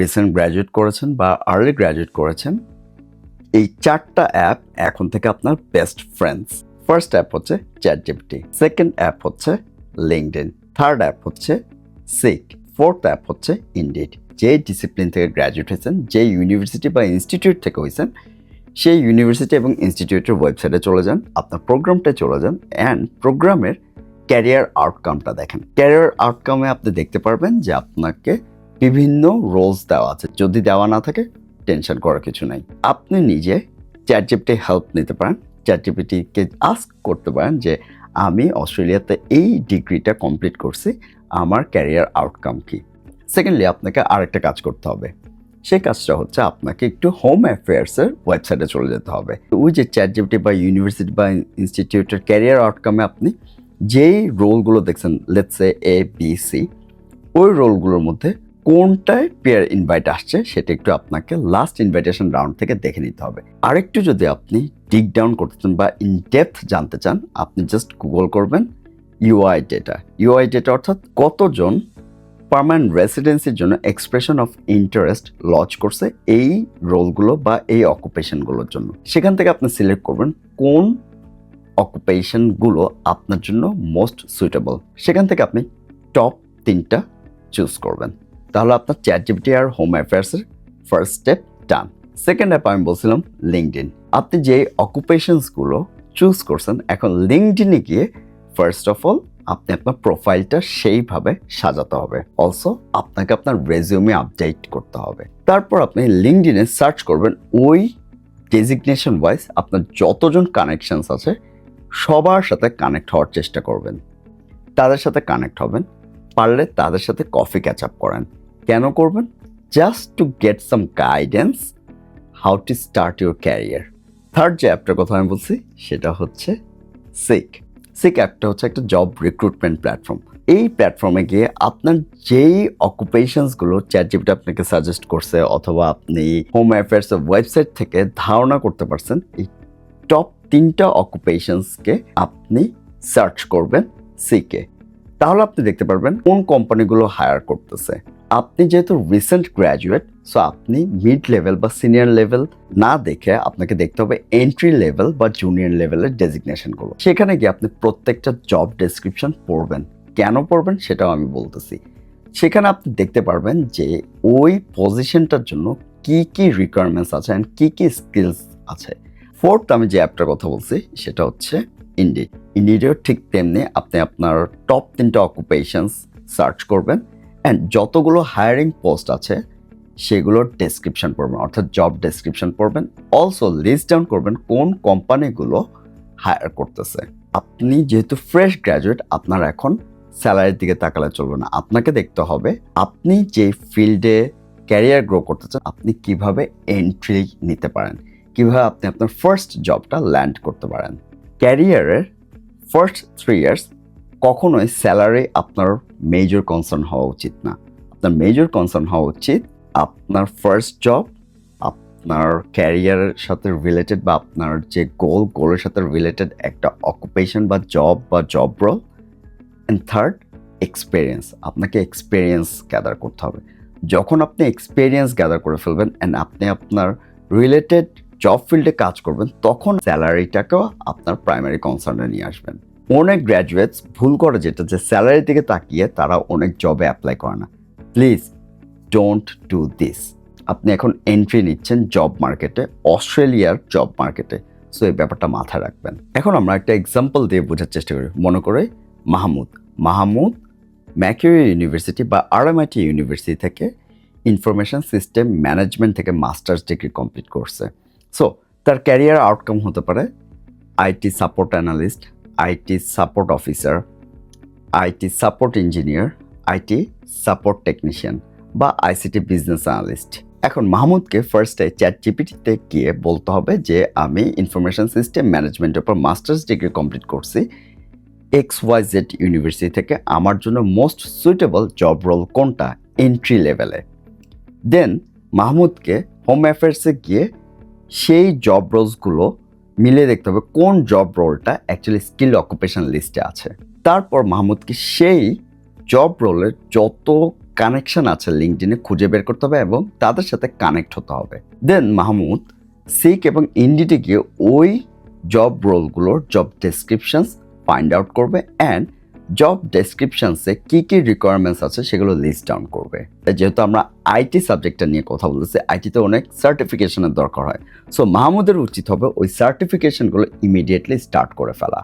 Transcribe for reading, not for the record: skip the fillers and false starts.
Recent graduate করেছেন বা early graduate করেছেন, এই 4টা অ্যাপ এখন থেকে আপনার বেস্ট ফ্রেন্ডস। ফার্স্ট অ্যাপ হচ্ছে চ্যাটজিপিটি, সেকেন্ড অ্যাপ হচ্ছে লিঙ্কডইন, থার্ড অ্যাপ হচ্ছে সিক, ফোর্থ অ্যাপ হচ্ছে ইনডিড। যে ডিসিপ্লিন থেকে গ্র্যাজুয়েট হয়েছেন, যে ইউনিভার্সিটি বা ইনস্টিটিউট থেকে হয়েছেন, সেই ইউনিভার্সিটি এবং ইনস্টিটিউটের ওয়েবসাইটে চলে যান, আপনার প্রোগ্রামটায় চলে যান অ্যান্ড প্রোগ্রামের ক্যারিয়ার আউটকামটা দেখেন। ক্যারিয়ার আউটকামে আপনি দেখতে পারবেন যে আপনাকে বিভিন্ন রোলস দেওয়া আছে। যদি দেওয়া না থাকে টেনশন করার কিছু নাই। আপনি নিজে চ্যাটজিপিটি হেল্প নিতে পারেন, চ্যাটজিপিটিকে আস্ক করতে পারেন যে আমি অস্ট্রেলিয়াতে এই ডিগ্রিটা কমপ্লিট করছি, আমার ক্যারিয়ার আউটকাম কি। সেকেন্ডলি আপনাকে আরেকটা কাজ করতে হবে, সেই কাজটা হচ্ছে আপনাকে একটু হোম অ্যাফেয়ার্সের ওয়েবসাইটে চলে যেতে হবে। ওই যে চ্যাটজিপিটি বা ইউনিভার্সিটি বা ইনস্টিটিউটের ক্যারিয়ার আউটকামে আপনি যেই রোলগুলো দেখছেন, let's say A B C, ওই রোলগুলোর মধ্যে কোনটায় পেয়ার ইনভাইট আসছে সেটা একটু আপনাকে লাস্ট ইনভাইটেশন রাউন্ড থেকে দেখে নিতে হবে। আরেকটু যদি আপনি ডিগ ডাউন করতে চান বা ইন ডেপথ জানতে চান, আপনি জাস্ট গুগল করবেন ইউআই ডেটা। ইউআই ডেটা অর্থাৎ কতজন পার্মানেন্ট রেসিডেন্সির জন্য এক্সপ্রেশন অফ ইন্টারেস্ট লঞ্চ করছে এই রোলগুলো বা এই অকুপেশনগুলোর জন্য। সেখান থেকে আপনি সিলেক্ট করবেন কোন অকুপেশনগুলো আপনার জন্য মোস্ট সুইটেবল। সেখান থেকে আপনি টপ 3টা চুজ করবেন। তাহলে আপনার চ্যাটজিপিটি আর হোম অ্যাফেয়ার্সের ফার্স্ট স্টেপ ডান। সেকেন্ড অ্যাপ আমি বলছিলাম লিঙ্কডইন। আপনি যে অকুপেশনসগুলো চুজ করছেন, এখন লিঙ্কডইনে গিয়ে ফার্স্ট অফ অল আপনি আপনার প্রোফাইলটা সেইভাবে সাজাতে হবে। অলসো আপনাকে আপনার রেজিউমে আপডেট করতে হবে। তারপর আপনি লিঙ্কডইনে সার্চ করবেন ওই ডেজিগনেশন ওয়াইজ আপনার যতজন কানেকশনস আছে সবার সাথে কানেক্ট হওয়ার চেষ্টা করবেন। তাদের সাথে কানেক্ট হবেন, পারলে তাদের সাথে কফি ক্যাচ আপ করেন। কেন করবেন? Just to get some guidance how to start your career. Third যে অ্যাপটার কথা আমি বলছি সেটা হচ্ছে সিক। সিক অ্যাপটা হচ্ছে একটা জব রিক্রুটমেন্ট প্ল্যাটফর্ম। এই প্ল্যাটফর্মে গিয়ে আপনার যেই অকুপেশনসগুলো চ্যাটজিপিটি আপনাকে সাজেস্ট করছে অথবা আপনি হোম অ্যাফেয়ার্সের ওয়েবসাইট থেকে ধারণা করতে পারছেন, এই টপ 3টা অকুপেশনসকে আপনি সার্চ করবেন সিকে। তাহলে আপনি দেখতে পারবেন কোন কোম্পানিগুলো হায়ার করতেছে। আপনি যেহেতু রিসেন্ট গ্র্যাজুয়েট, সো আপনি মিড লেভেল বা সিনিয়র লেভেল না দেখে আপনাকে দেখতে হবে এন্ট্রি লেভেল বা জুনিয়র লেভেলের ডেজিগনেশনগুলো। সেখানে গিয়ে আপনি প্রত্যেকটা জব ডেসক্রিপশন পড়বেন। কেন পড়বেন সেটাও আমি বলতেছি। সেখানে আপনি দেখতে পারবেন যে ওই পজিশনটার জন্য কি কি রিকোয়ারমেন্টস আছে অ্যান্ড কি কি স্কিলস আছে। ফোর্থ আমি যে অ্যাপটার কথা বলছি সেটা হচ্ছে ইনডিড। ইনডিডেও ঠিক তেমনি আপনি আপনার টপ 3টা অকুপেশনস সার্চ করবেন অ্যান্ড যতগুলো হায়ারিং পোস্ট আছে সেগুলোর ডেসক্রিপশন পড়বেন, অর্থাৎ জব ডেসক্রিপশন পড়বেন। অলসো লিস্ট ডাউন করবেন কোন কোম্পানিগুলো হায়ার করতেছে। আপনি যেহেতু ফ্রেশ গ্র্যাজুয়েট, আপনার এখন স্যালারির দিকে তাকালে চলবে না। আপনাকে দেখতে হবে আপনি যে ফিল্ডে ক্যারিয়ার গ্রো করতে চান আপনি কিভাবে এন্ট্রি নিতে পারেন, কিভাবে আপনি আপনার ফার্স্ট জবটা ল্যান্ড করতে পারেন। ক্যারিয়ারের ফার্স্ট 3 ইয়ার্স কখনোই স্যালারি আপনার মেজর কনসার্ন হওয়া উচিত না। আপনার মেজর কনসার্ন হওয়া উচিত আপনার ফার্স্ট জব, আপনার ক্যারিয়ারের সাথে রিলেটেড বা আপনার যে গোলের সাথে রিলেটেড একটা অকুপেশন বা job role, and third experience. আপনাকে এক্সপিরিয়েন্স গ্যাদার করতে হবে। যখন আপনি এক্সপিরিয়েন্স গ্যাদার করে ফেলবেন অ্যান্ড আপনি আপনার রিলেটেড জব ফিল্ডে কাজ করবেন, তখন স্যালারিটাকেও আপনার প্রাইমারি কনসার্নে নিয়ে আসবেন। অনেক গ্র্যাজুয়েটস ভুল করে যেটা, যে স্যালারির দিকে তাকিয়ে তারা অনেক জবে অ্যাপ্লাই করে না। Please don't do this. আপনি এখন এন্ট্রি নিচ্ছেন জব মার্কেটে, অস্ট্রেলিয়ার জব মার্কেটে, সো এই ব্যাপারটা মাথায় রাখবেন। এখন আমরা একটা এক্সাম্পল দিয়ে বোঝার চেষ্টা করি। মনে করে মাহমুদ ম্যাকিউরি ইউনিভার্সিটি বা RMIT ইউনিভার্সিটি থেকে ইনফরমেশন সিস্টেম ম্যানেজমেন্ট থেকে মাস্টার্স ডিগ্রি কমপ্লিট করছে। সো তার ক্যারিয়ার আউটকাম হতে পারে IT support analyst, IT support officer, IT support engineer, IT support technician বা ICT বিজনেস অ্যানালিস্ট। এখন মাহমুদকে ফার্স্টে চ্যাটজিপিটিতে গিয়ে বলতে হবে যে আমি ইনফরমেশন সিস্টেম ম্যানেজমেন্টের উপর মাস্টার্স ডিগ্রি কমপ্লিট করছি XYZ ইউনিভার্সিটি থেকে, আমার জন্য মোস্ট সুইটেবল জব রোল কোনটা এন্ট্রি লেভেলে। দেন মাহমুদকে হোম অ্যাফেয়ার্সে গিয়ে সেই জব রোলসগুলো মিলিয়ে দেখতে হবে কোন জব রোলটা অ্যাকচুয়ালি স্কিল অকুপেশন লিস্টে আছে। তারপর মাহমুদকে সেই জব রোলের যত কানেকশন আছে লিঙ্কডইনে খুঁজে বের করতে হবে এবং তাদের সাথে কানেক্ট হতে হবে। দেন মাহমুদ সিক এবং ইন্ডিডে গিয়ে ওই জব রোলগুলোর জব ডেসক্রিপশনস ফাইন্ড আউট করবে অ্যান্ড জব ডেসক্রিপশনসে কী কী রিকোয়ারমেন্টস আছে সেগুলো লিস্ট ডাউন করবে। যেহেতু আমরা আইটি সাবজেক্টটা নিয়ে কথা বলতেছি, আইটিতে অনেক সার্টিফিকেশনের দরকার হয়, সো মাহমুদের উচিত হবে ওই সার্টিফিকেশনগুলো ইমিডিয়েটলি স্টার্ট করে ফেলা।